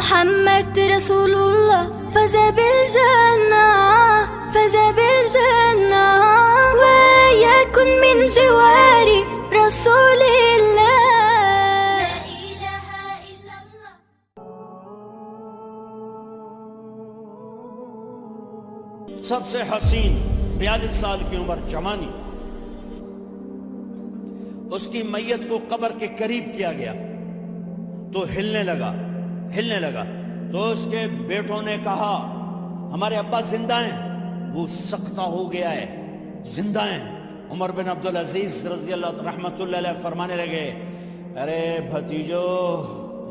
محمد رسول الله فاز بالجنة فاز بالجنة ويكن من جوار رسول الله لا إله إلا الله. سب سے حسین 42 سال کی عمر جوانی، اس کی میت کو قبر کے قریب کیا گیا تو ہلنے لگا تو اس کے بیٹوں نے کہا ہمارے ابا زندہ ہیں، وہ سختہ ہو گیا ہے، زندہ ہیں۔ عمر بن عبدالعزیز رضی اللہ رحمت اللہ علیہ فرمانے لگے ارے بھتیجو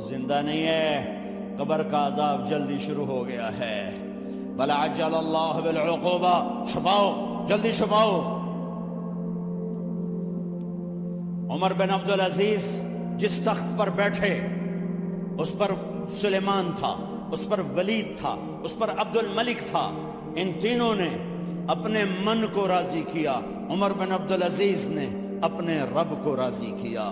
زندہ نہیں ہے، قبر کا عذاب جلدی شروع ہو گیا ہے، بل عجل اللہ بالعقوبہ، چھپاؤ جلدی چھپاؤ۔ عمر بن عبدالعزیز جس تخت پر بیٹھے اس پر سلیمان تھا، اس پر ولید تھا، اس پر عبد الملک تھا، ان تینوں نے اپنے من کو راضی کیا، عمر بن عبدالعزیز نے اپنے رب کو راضی کیا۔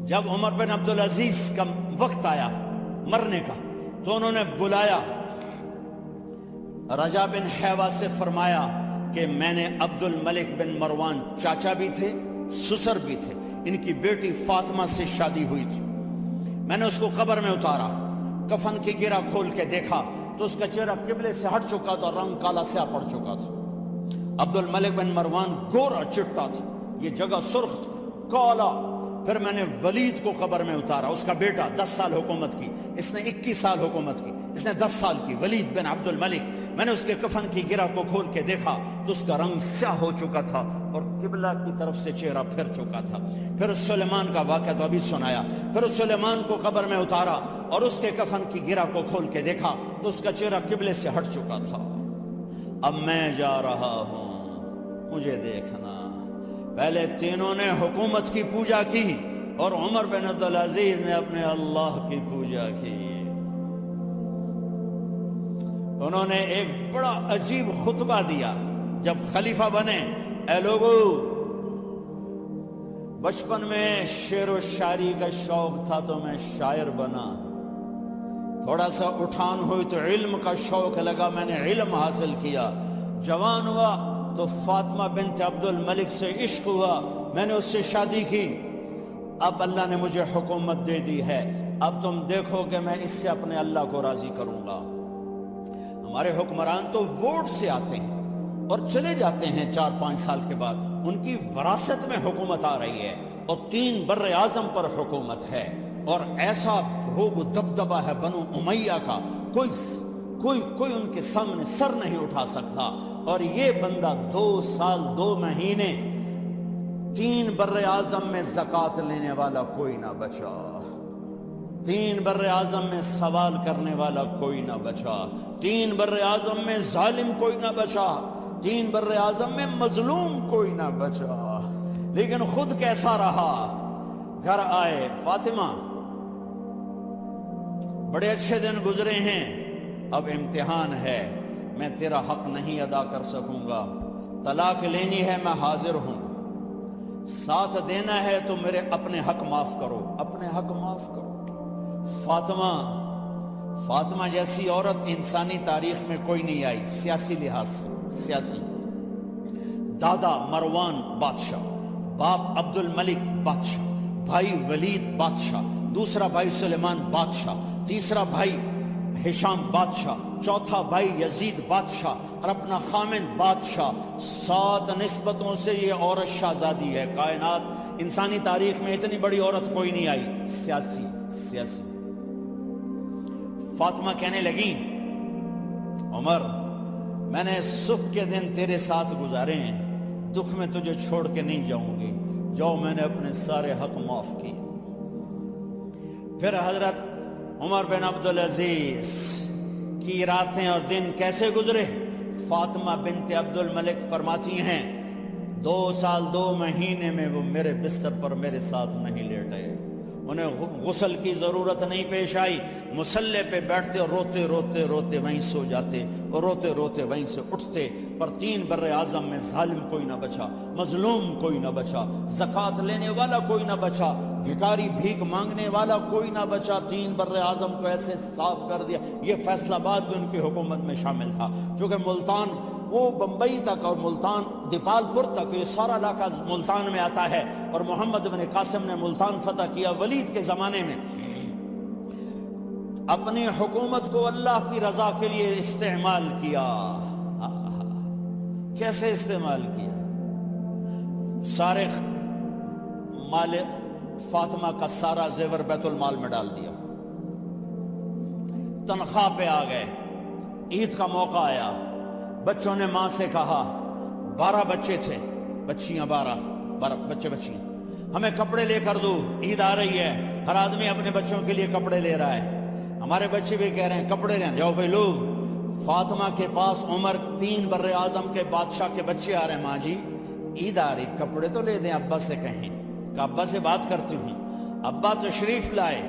جب عمر بن عبدالعزیز کا وقت آیا مرنے کا تو انہوں نے بلایا رجا بن حیوہ سے، فرمایا کہ میں نے عبد الملک بن مروان چاچا بھی تھے سسر بھی تھے، ان کی بیٹی فاطمہ سے شادی ہوئی تھی، میں نے اس کو قبر میں اتارا، کفن کی گرہ کھول کے دیکھا تو اس کا چہرہ قبلے سے ہٹ چکا تھا، رنگ کالا سیاہ پڑ چکا تھا۔ عبد الملک بن مروان گورا چٹا تھا، یہ جگہ سرخ تھی، کالا۔ پھر میں نے ولید کو قبر میں اتارا، اس کا بیٹا 10 سال حکومت کی، اس نے 21 سال حکومت کی، اس نے 10 سال کی، ولید بن عبد الملک۔ میں نے اس کے کفن کی گرہ کو کھول کے دیکھا تو اس کا رنگ سیاہ ہو چکا تھا اور قبلہ کی طرف سے چہرہ پھر چکا تھا۔ پھر اس سلیمان کا واقعہ تو ابھی سنایا، پھر اس سلیمان کو قبر میں اتارا اور اس کے کفن کی گرہ کو کھول کے دیکھا تو اس کا چہرہ قبلے سے ہٹ چکا تھا۔ اب میں جا رہا ہوں، مجھے دیکھنا۔ پہلے تینوں نے حکومت کی پوجا کی اور عمر بن عبدالعزیز نے اپنے اللہ کی پوجا کی۔ انہوں نے ایک بڑا عجیب خطبہ دیا جب خلیفہ بنے، اے لوگو بچپن میں شعر و شاعری کا شوق تھا تو میں شاعر بنا، تھوڑا سا اٹھان ہوئی تو علم کا شوق لگا، میں نے علم حاصل کیا، جوان ہوا تو فاطمہ بنت عبد الملک سے عشق ہوا، میں نے اس سے شادی کی، اب اللہ نے مجھے حکومت دے دی ہے، اب تم دیکھو کہ میں اس سے اپنے اللہ کو راضی کروں گا۔ ہمارے حکمران تو ووٹ سے آتے ہیں اور چلے جاتے ہیں 4-5 سال کے بعد، ان کی وراثت میں حکومت آ رہی ہے اور 3 بر اعظم پر حکومت ہے اور ایسا روب و دبدبہ ہے بنو امیہ کا، کوئی ان کے سامنے سر نہیں اٹھا سکتا، اور یہ بندہ 2 سال 2 مہینے 3 بر اعظم میں زکوٰۃ لینے والا کوئی نہ بچا، 3 بر اعظم میں سوال کرنے والا کوئی نہ بچا، 3 بر اعظم میں ظالم کوئی نہ بچا، 3 بر اعظم میں مظلوم کوئی نہ بچا، لیکن خود کیسا رہا؟ گھر آئے، فاطمہ بڑے اچھے دن گزرے ہیں، اب امتحان ہے، میں تیرا حق نہیں ادا کر سکوں گا، طلاق لینی ہے میں حاضر ہوں، ساتھ دینا ہے تو میرے اپنے حق معاف کرو، اپنے حق معاف کرو۔ فاطمہ جیسی عورت انسانی تاریخ میں کوئی نہیں آئی، سیاسی لحاظ سے، سیاسی، دادا مروان بادشاہ، باپ عبد الملک بادشاہ، بھائی ولید بادشاہ، دوسرا بھائی سلیمان بادشاہ، تیسرا بھائی ہشام بادشاہ، چوتھا بھائی یزید بادشاہ اور اپنا خامن بادشاہ، 7 نسبتوں سے یہ عورت شہزادی ہے۔ کائنات انسانی تاریخ میں اتنی بڑی عورت کوئی نہیں آئی، سیاسی۔ فاطمہ کہنے لگی عمر میں نے سکھ کے دن تیرے ساتھ گزارے ہیں، دکھ میں تجھے چھوڑ کے نہیں جاؤں گی، جاؤ میں نے اپنے سارے حق معاف کیے۔ پھر حضرت عمر بن عبدالعزیز کی راتیں اور دن کیسے گزرے؟ فاطمہ بنت عبد الملک فرماتی ہیں 2 سال 2 مہینے میں وہ میرے بستر پر میرے ساتھ نہیں لیٹے، انہیں غسل کی ضرورت نہیں پیش آئی، مصلے پہ بیٹھتے اور روتے روتے وہیں سو جاتے اور روتے روتے وہیں سے اٹھتے پر 3 بر اعظم میں ظالم کوئی نہ بچا، مظلوم کوئی نہ بچا، زکوٰۃ لینے والا کوئی نہ بچا، بھکاری بھیک مانگنے والا کوئی نہ بچا۔ 3 بر اعظم کو ایسے صاف کر دیا۔ یہ فیصل آباد بھی ان کی حکومت میں شامل تھا، چونکہ ملتان وہ بمبئی تک اور ملتان دیپال پور تک یہ سارا علاقہ ملتان میں آتا ہے، اور محمد بن قاسم نے ملتان فتح کیا ولید کے زمانے میں۔ اپنی حکومت کو اللہ کی رضا کے لیے استعمال کیا۔ کیسے استعمال کیا؟ سارے مال فاطمہ کا سارا زیور بیت المال میں ڈال دیا، تنخواہ پہ آ گئے، عید کا موقع آیا، بچوں نے ماں سے کہا، 12 بچے تھے، بچیاں 12 بچے بچیاں، ہمیں کپڑے لے کر دو، عید آ رہی ہے، ہر آدمی اپنے بچوں کے لیے کپڑے لے رہا ہے۔ ہمارے بچے بھی کہہ رہے ہیں کپڑے لیں، جاؤ بھائی لو۔ فاطمہ کے پاس عمر 3 بر اعظم کے بادشاہ کے بچے آ رہے ہیں، ماں جی عید آ رہی، کپڑے تو لے دیں، ابا سے کہیں کہ ابا سے بات کرتی ہوں۔ ابا تشریف لائے،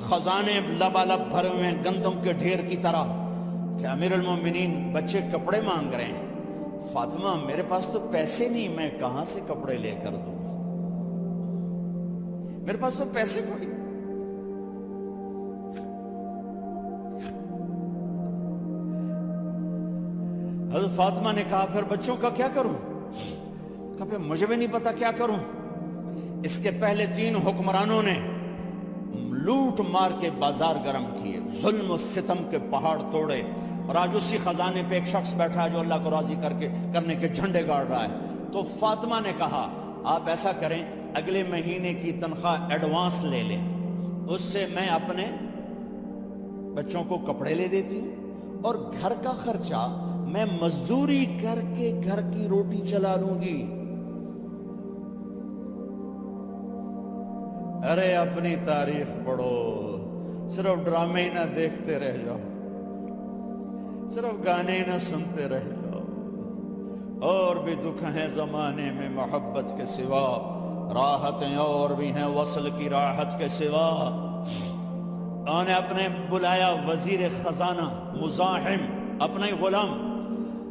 خزانے لبالب بھرے ہوئے ہیں گندم کے ڈھیر کی طرح، کہ امیر المومنین بچے کپڑے مانگ رہے ہیں۔ فاطمہ میرے پاس تو پیسے نہیں، میں کہاں سے کپڑے لے کر دوں، میرے پاس تو پیسے کوئی۔ حضرت فاطمہ نے کہا پھر بچوں کا کیا کروں؟ کہا پھر مجھے بھی نہیں پتا کیا کروں۔ اس کے پہلے 3 حکمرانوں نے لوٹ مار کے بازار گرم کیے، ظلم و ستم کے پہاڑ توڑے، اور آج اسی خزانے پہ ایک شخص بیٹھا ہے جو اللہ کو راضی کرنے کے جھنڈے گاڑ رہا ہے۔ تو فاطمہ نے کہا آپ ایسا کریں، اگلے مہینے کی تنخواہ ایڈوانس لے لیں، اس سے میں اپنے بچوں کو کپڑے لے دیتی ہوں، اور گھر کا خرچہ میں مزدوری کر کے گھر کی روٹی چلا لوں گی۔ ارے اپنی تاریخ پڑھو، صرف ڈرامے ہی نہ دیکھتے رہ جاؤ، صرف گانے ہی نہ سنتے رہ جاؤ۔ اور بھی دکھ ہیں زمانے میں محبت کے سوا، راحتیں اور بھی ہیں وصل کی راحت کے سوا۔ انہوں نے اپنے بلایا وزیر خزانہ مزاحم، اپنا ہی غلام،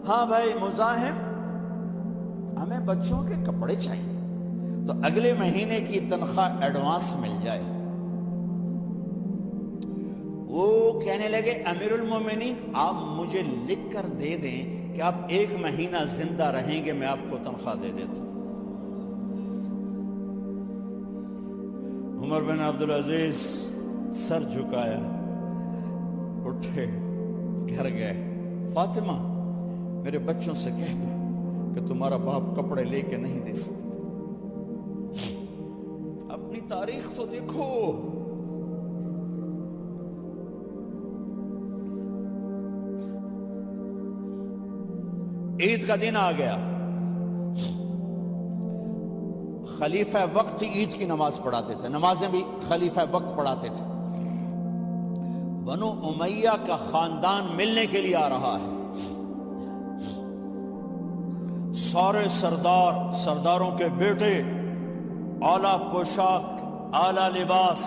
ہاں بھائی مزاحم ہمیں بچوں کے کپڑے چاہیے، تو اگلے مہینے کی تنخواہ ایڈوانس مل جائے۔ وہ کہنے لگے امیر المومنین آپ مجھے لکھ کر دے دیں کہ آپ 1 مہینہ زندہ رہیں گے، میں آپ کو تنخواہ دے دیتا ہوں۔ عمر بن عبدالعزیز سر جھکایا، اٹھے، گھر گئے، فاطمہ میرے بچوں سے کہہ دو کہ تمہارا باپ کپڑے لے کے نہیں دے سکتا۔ اپنی تاریخ تو دیکھو، عید کا دن آ گیا، خلیفہ وقت عید کی نماز پڑھاتے تھے، نمازیں بھی خلیفہ وقت پڑھاتے تھے۔ بنو امیہ کا خاندان ملنے کے لیے آ رہا ہے، سارے سرداروں کے بیٹے، اعلیٰ پوشاک، اعلیٰ لباس،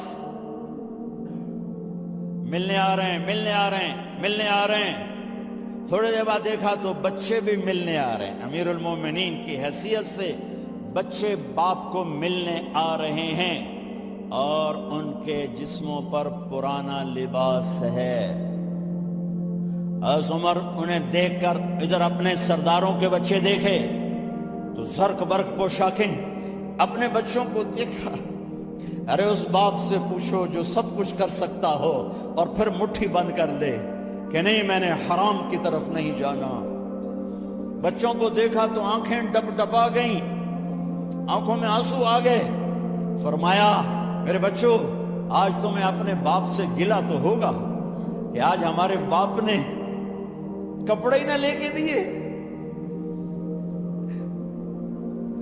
ملنے آ رہے ہیں۔ تھوڑے دیر بعد دیکھا تو بچے بھی ملنے آ رہے ہیں، امیر المومنین کی حیثیت سے بچے باپ کو ملنے آ رہے ہیں، اور ان کے جسموں پر پرانا لباس ہے۔ حضرت عمر انہیں دیکھ کر ادھر اپنے سرداروں کے بچے دیکھے تو زرق برق پوشاکیں، اپنے بچوں کو دیکھا۔ ارے اس باپ سے پوچھو جو سب کچھ کر سکتا ہو اور پھر مٹھی بند کر دے کہ نہیں میں نے حرام کی طرف نہیں جانا۔ بچوں کو دیکھا تو آنکھیں ڈب ڈبا گئیں، آنکھوں میں آنسو آ گئے۔ فرمایا میرے بچوں آج تمہیں اپنے باپ سے گلہ تو ہوگا کہ آج ہمارے باپ نے کپڑے ہی نہ لے کے دیے۔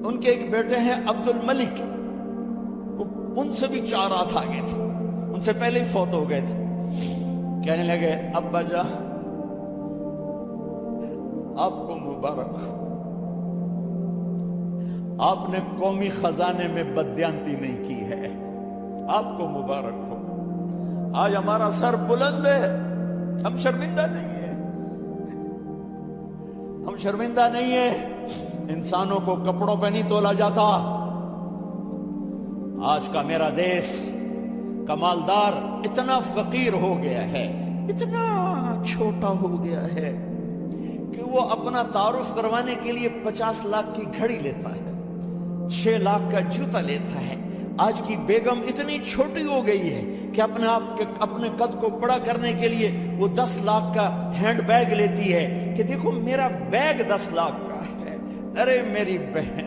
ان کے ایک بیٹے ہیں عبد الملک، ان سے بھی 4 ہاتھ آگے تھے، ان سے پہلے ہی فوت ہو گئے تھے۔ کہنے لگے ابا جان آپ کو مبارک ہو، آپ نے قومی خزانے میں بددیانتی نہیں کی ہے، آپ کو مبارک ہو۔ آج ہمارا سر بلند ہے، ہم شرمندہ نہیں ہیں۔ ہم شرمندہ نہیں ہیں، انسانوں کو کپڑوں پہ نہیں تولا جاتا۔ آج کا میرا دیس کا مالدار اتنا فقیر ہو گیا ہے، اتنا چھوٹا ہو گیا ہے کہ وہ اپنا تعارف کروانے کے لیے 50 لاکھ کی گھڑی لیتا ہے، 6 لاکھ کا جوتا لیتا ہے۔ آج کی بیگم اتنی چھوٹی ہو گئی ہے کہ اپنے قد کو بڑا کرنے کے لیے وہ 10 لاکھ کا ہینڈ بیگ لیتی ہے کہ دیکھو میرا بیگ 10 لاکھ کا ہے۔ ارے میری بہن،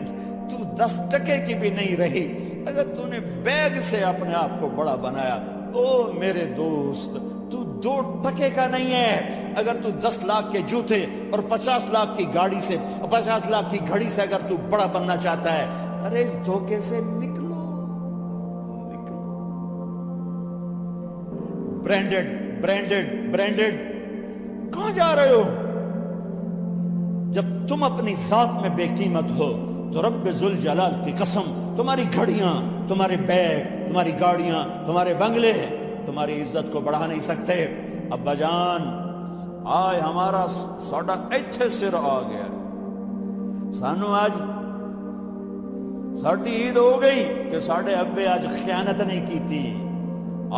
تو 10 ٹکے کی بھی نہیں رہی اگر تو نے بیگ سے اپنے آپ کو بڑا بنایا۔ او میرے دوست، تو 2 ٹکے کا نہیں ہے اگر تو 10 لاکھ کے جوتے اور 50 لاکھ کی گاڑی سے، 50 لاکھ کی گھڑی سے اگر تو بڑا بننا چاہتا ہے۔ ارے اس دھوکے سے نکلو۔ برینڈڈ کہاں جا رہے ہو؟ جب تم اپنی ذات میں بے قیمت ہو تو رب ذوالجلال کی قسم، تمہاری گھڑیاں، تمہارے بیگ، تمہاری گاڑیاں، تمہارے بنگلے تمہاری عزت کو بڑھا نہیں سکتے۔ ابا جان، آج ہمارا ساڈا ایتھے سر آ گیا، سانو آج ساڈی عید ہو گئی کہ ساڈے ابے آج خیانت نہیں کی تھی۔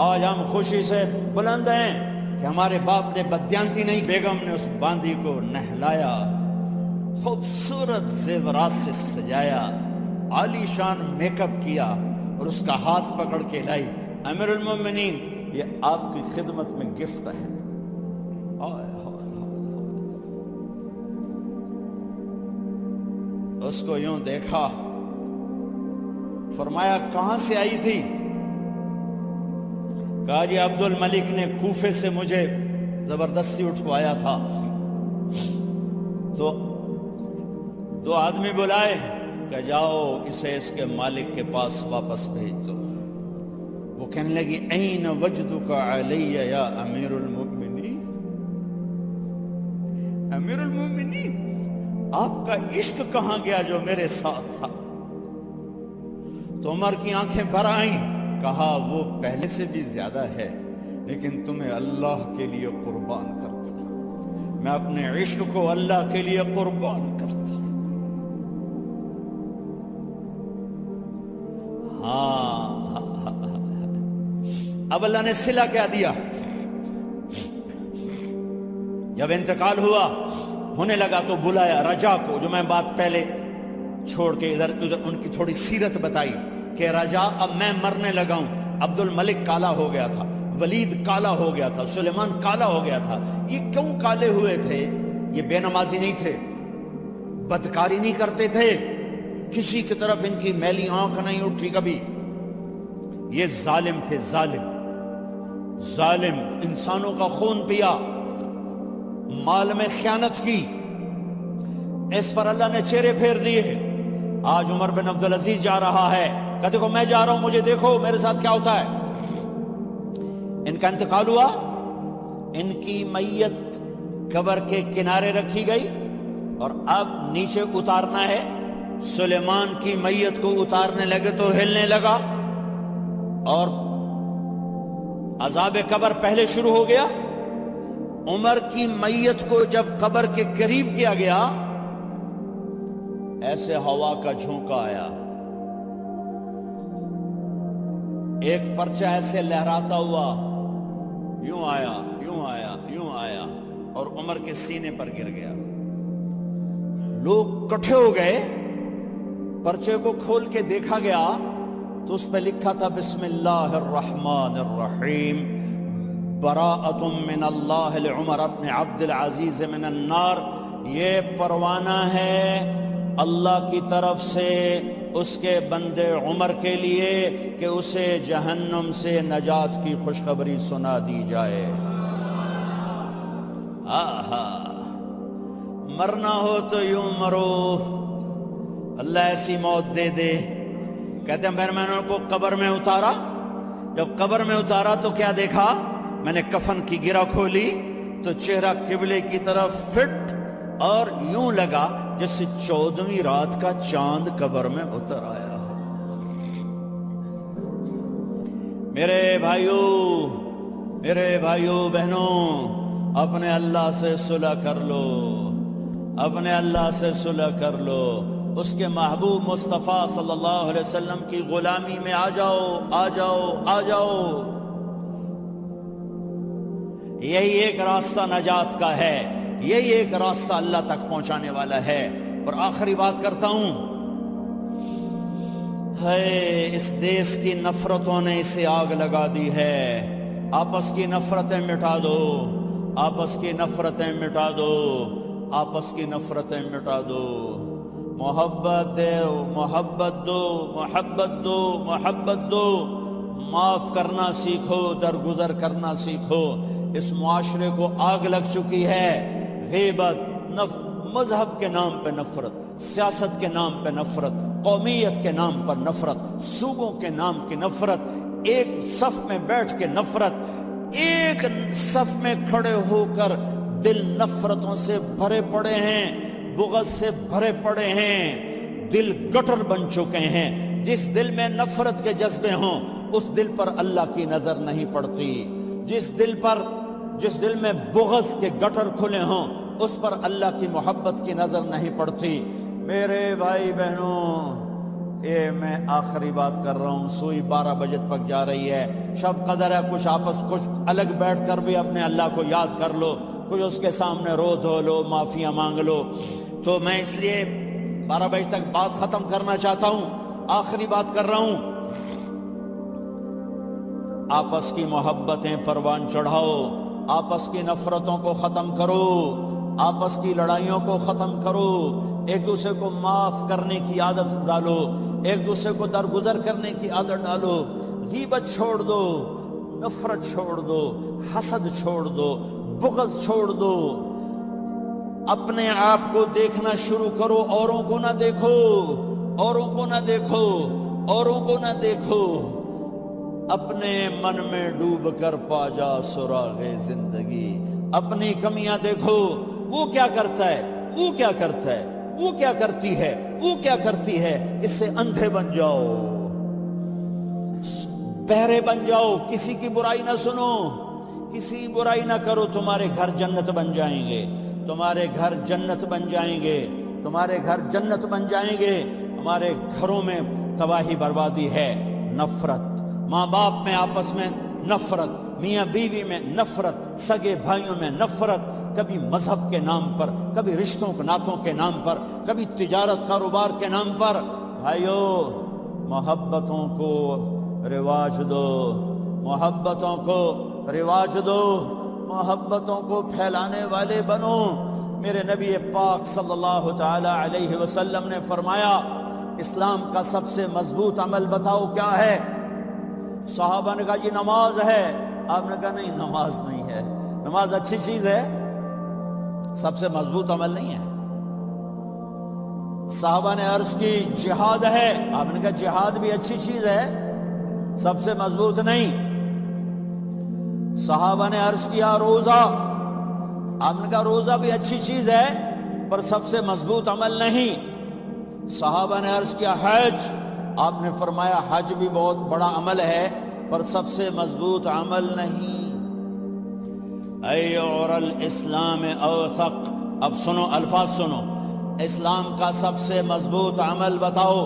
آج ہم خوشی سے بلند ہیں کہ ہمارے باپ نے بدیانتی نہیں۔ بیگم نے اس باندی کو نہلایا، خوبصورت زیورات سے سجایا، عالی شان میک اپ کیا اور اس کا ہاتھ پکڑ کے لائی۔ امیر المومنین، یہ آپ کی خدمت میں گفٹ ہے۔ اس کو یوں دیکھا، فرمایا کہاں سے آئی تھی؟ کہا جی عبد الملک نے کوفے سے مجھے زبردستی اٹھوایا تھا۔ تو 2 آدمی بلائے کہ جاؤ اسے اس کے مالک کے پاس واپس بھیج دو۔ وہ کہنے لگی این وجدک علی یا امیر المؤمنین، امیر المؤمنین آپ کا عشق کہاں گیا جو میرے ساتھ تھا؟ تو عمر کی آنکھیں بھر آئیں، کہا وہ پہلے سے بھی زیادہ ہے لیکن تمہیں اللہ کے لیے قربان کرتا، میں اپنے عشق کو اللہ کے لیے قربان کرتا۔ اب اللہ نے صلہ کیا دیا؟ جب انتقال ہوا ہونے لگا تو بلایا رجا کو، جو میں بات پہلے چھوڑ کے ادھر ان کی تھوڑی سیرت بتائی کہ رجا اب میں مرنے لگا ہوں۔ عبد الملک کالا ہو گیا تھا، ولید کالا ہو گیا تھا، سلیمان کالا ہو گیا تھا۔ یہ کیوں کالے ہوئے تھے؟ یہ بے نمازی نہیں تھے، بدکاری نہیں کرتے تھے، کسی کی طرف ان کی میلی آنکھ نہیں اٹھی کبھی۔ یہ ظالم تھے، ظالم انسانوں کا خون پیا، مال میں خیانت کی، اس پر اللہ نے چہرے پھیر دیے۔ آج عمر بن عبدالعزیز جا رہا ہے کہ دیکھو میں جا رہا ہوں، مجھے دیکھو میرے ساتھ کیا ہوتا ہے۔ ان کا انتقال ہوا، ان کی میت قبر کے کنارے رکھی گئی اور اب نیچے اتارنا ہے۔ سلیمان کی میت کو اتارنے لگے تو ہلنے لگا اور عذاب قبر پہلے شروع ہو گیا۔ عمر کی میت کو جب قبر کے قریب کیا گیا، ایسے ہوا کا جھونکا آیا، ایک پرچہ ایسے لہراتا ہوا یوں آیا، یوں آیا، یوں آیا اور عمر کے سینے پر گر گیا۔ لوگ کٹھے ہو گئے، پرچے کو کھول کے دیکھا گیا تو اس پہ لکھا تھا بسم اللہ الرحمن الرحیم، براءۃ من اللہ لعمر بن عبد العزیز من النار۔ یہ پروانہ ہے اللہ کی طرف سے اس کے بندے عمر کے لیے کہ اسے جہنم سے نجات کی خوشخبری سنا دی جائے۔ آہا، مرنا ہو تو یوں مرو، اللہ ایسی موت دے دے۔ کہتے ہیں میں نے ان کو قبر میں اتارا، جب قبر میں اتارا تو کیا دیکھا؟ میں نے کفن کی گرہ کھولی تو چہرہ قبلے کی طرف فٹ اور یوں لگا جیسے 14ویں رات کا چاند قبر میں اتر آیا ہو۔ میرے بھائیوں بہنوں، اپنے اللہ سے صلح کر لو، اپنے اللہ سے صلح کر لو، اس کے محبوب مصطفیٰ صلی اللہ علیہ وسلم کی غلامی میں آ جاؤ، آ جاؤ، آ جاؤ۔ یہی ایک راستہ نجات کا ہے، یہی ایک راستہ اللہ تک پہنچانے والا ہے۔ اور آخری بات کرتا ہوں، ہے اس دیش کی نفرتوں نے اسے آگ لگا دی ہے۔ آپس کی نفرتیں مٹا دو، آپس کی نفرتیں مٹا دو، آپس کی نفرتیں مٹا دو۔ محبت دو، محبت دو، محبت دو، محبت دو۔ معاف کرنا سیکھو، درگزر کرنا سیکھو۔ اس معاشرے کو آگ لگ چکی ہے، غیبت، مذہب کے نام پہ نفرت، سیاست کے نام پہ نفرت، قومیت کے نام پر نفرت، صوبوں کے نام کی نفرت، ایک صف میں بیٹھ کے نفرت، ایک صف میں کھڑے ہو کر دل نفرتوں سے بھرے پڑے ہیں، بغض سے بھرے پڑے ہیں، دل گٹر بن چکے ہیں۔ جس دل میں نفرت کے جذبے ہوں اس دل پر اللہ کی نظر نہیں پڑتی، جس دل میں بغض کے گٹر کھلے ہوں اس پر اللہ کی محبت کی نظر نہیں پڑتی۔ میرے بھائی بہنوں، یہ میں آخری بات کر رہا ہوں، سوئی 12 بجے تک جا رہی ہے، شب قدر ہے، کچھ الگ بیٹھ کر بھی اپنے اللہ کو یاد کر لو، کوئی اس کے سامنے رو دھو لو، معافیاں مانگ لو۔ تو میں اس لیے 12 بجے تک بات ختم کرنا چاہتا ہوں، آخری بات کر رہا ہوں، آپس کی محبتیں پروان چڑھاؤ، آپس کی نفرتوں کو ختم کرو، آپس کی لڑائیوں کو ختم کرو، ایک دوسرے کو معاف کرنے کی عادت ڈالو، ایک دوسرے کو درگزر کرنے کی عادت ڈالو، غیبت چھوڑ دو، نفرت چھوڑ دو، حسد چھوڑ دو، بغض چھوڑ دو۔ اپنے آپ کو دیکھنا شروع کرو، اوروں کو نہ دیکھو، اوروں کو نہ دیکھو، اوروں کو نہ دیکھو۔ اپنے من میں ڈوب کر پا جا سراغ زندگی۔ اپنی کمیاں دیکھو، وہ کیا کرتا ہے، وہ کیا کرتا ہے، وہ کیا کرتی ہے، وہ کیا کرتی ہے، اس سے اندھے بن جاؤ، بہرے بن جاؤ، کسی کی برائی نہ سنو، کسی برائی نہ کرو، تمہارے گھر جنت بن جائیں گے، تمہارے گھر جنت بن جائیں گے، تمہارے گھر جنت بن جائیں گے۔ ہمارے گھروں میں تباہی بربادی ہے، نفرت، ماں باپ میں آپس میں نفرت، میاں بیوی میں نفرت، سگے بھائیوں میں نفرت، کبھی مذہب کے نام پر، کبھی رشتوں ناتوں کے نام پر، کبھی تجارت کاروبار کے نام پر۔ بھائیو، محبتوں کو رواج دو، محبتوں کو رواج دو، محبتوں کو پھیلانے والے بنو۔ میرے نبی پاک صلی اللہ تعالی علیہ وسلم نے فرمایا، اسلام کا سب سے مضبوط عمل بتاؤ کیا ہے؟ صحابہ نے کہا جی نماز ہے۔ آپ نے کہا نہیں، نماز نہیں ہے، نماز اچھی چیز ہے، سب سے مضبوط عمل نہیں ہے۔ صحابہ نے عرض کی جہاد ہے۔ آپ نے کہا جہاد بھی اچھی چیز ہے، سب سے مضبوط نہیں۔ صحابہ نے عرض کیا روزہ۔ آپ نے کہا روزہ بھی اچھی چیز ہے پر سب سے مضبوط عمل نہیں۔ صحابہ نے عرض کیا حج۔ آپ نے فرمایا حج بھی بہت بڑا عمل ہے پر سب سے مضبوط عمل نہیں۔ ایعر الاسلام اوثق۔ اب سنو، الفاظ سنو، اسلام کا سب سے مضبوط عمل بتاؤ۔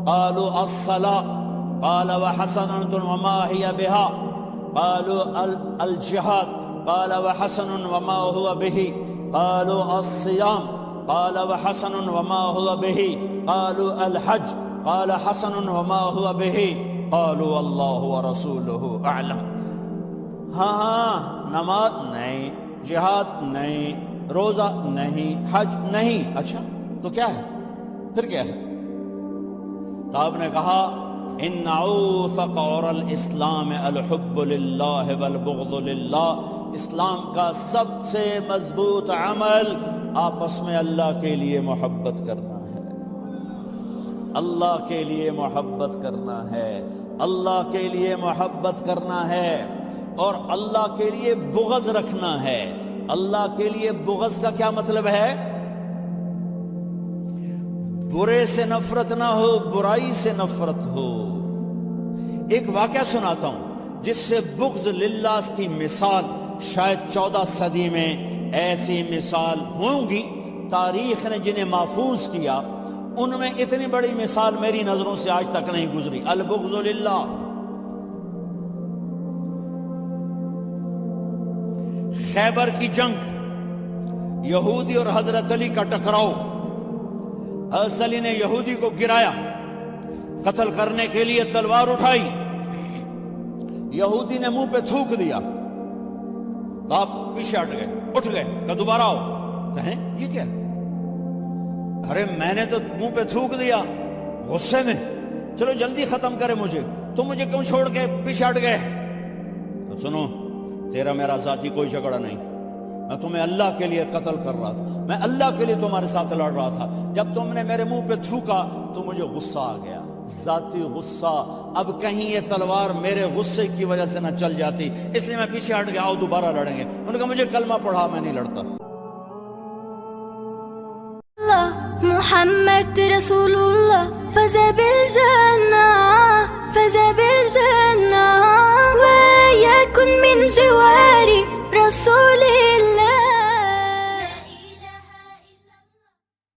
قالوا الصلاة قال وحسن وما هي بها، قالوا الجهاد قال وحسن وما هو به، قالوا الصيام قال وحسن وما هو به، قالوا الحج قال حسن وما هو به، قالوا اللہ ورسولہ اعلم۔ ہاں نماز نہیں، جہاد نہیں، روزہ نہیں، حج نہیں، اچھا تو کیا ہے؟ پھر کیا ہے؟ تو آپ نے کہا ان اوثق اور الاسلام الحب للہ والبغض للہ۔ اسلام کا سب سے مضبوط عمل آپس میں اللہ کے لیے محبت کرنا ہے، اللہ کے لیے محبت کرنا ہے، اللہ کے لیے محبت کرنا ہے، اور اللہ کے لیے بغض رکھنا ہے۔ اللہ کے لیے بغض کا کیا مطلب ہے؟ برے سے نفرت نہ ہو، برائی سے نفرت ہو۔ ایک واقعہ سناتا ہوں جس سے بغض للہ کی مثال شاید 14 صدی میں ایسی مثال ہوں گی تاریخ نے جنہیں محفوظ کیا ان میں اتنی بڑی مثال میری نظروں سے آج تک نہیں گزری. البغض للہ. خیبر کی جنگ، یہودی اور حضرت علی کا ٹکراؤ. حضرت علی نے یہودی کو گرایا، قتل کرنے کے لیے تلوار اٹھائی، یہودی نے منہ پہ تھوک دیا تو آپ پیچھے ہٹ گئے، اٹھ گئے کہ دوبارہ آؤ. کہیں یہ کیا؟ ارے میں نے تو منہ پہ تھوک دیا غصے میں، چلو جلدی ختم کرے مجھے، تو مجھے کیوں چھوڑ کے پیچھے ہٹ گئے؟ تو سنو، تیرا میرا ذاتی کوئی جھگڑا نہیں، میں تمہیں اللہ کے لیے قتل کر رہا تھا، میں اللہ کے لیے تمہارے ساتھ لڑ رہا تھا. جب تم نے میرے منہ پہ تھوکا تو مجھے غصہ آ گیا، ذاتی غصہ. اب کہیں یہ تلوار میرے غصے کی وجہ سے نہ چل جاتی، اس لیے میں پیچھے ہٹ گیا. آؤ دوبارہ لڑیں گے. انہوں نے کہا مجھے کلمہ پڑھا، میں نہیں لڑتا. محمد رسول اللہ فاز بالجنة فاز بالجنة ويكن من جواري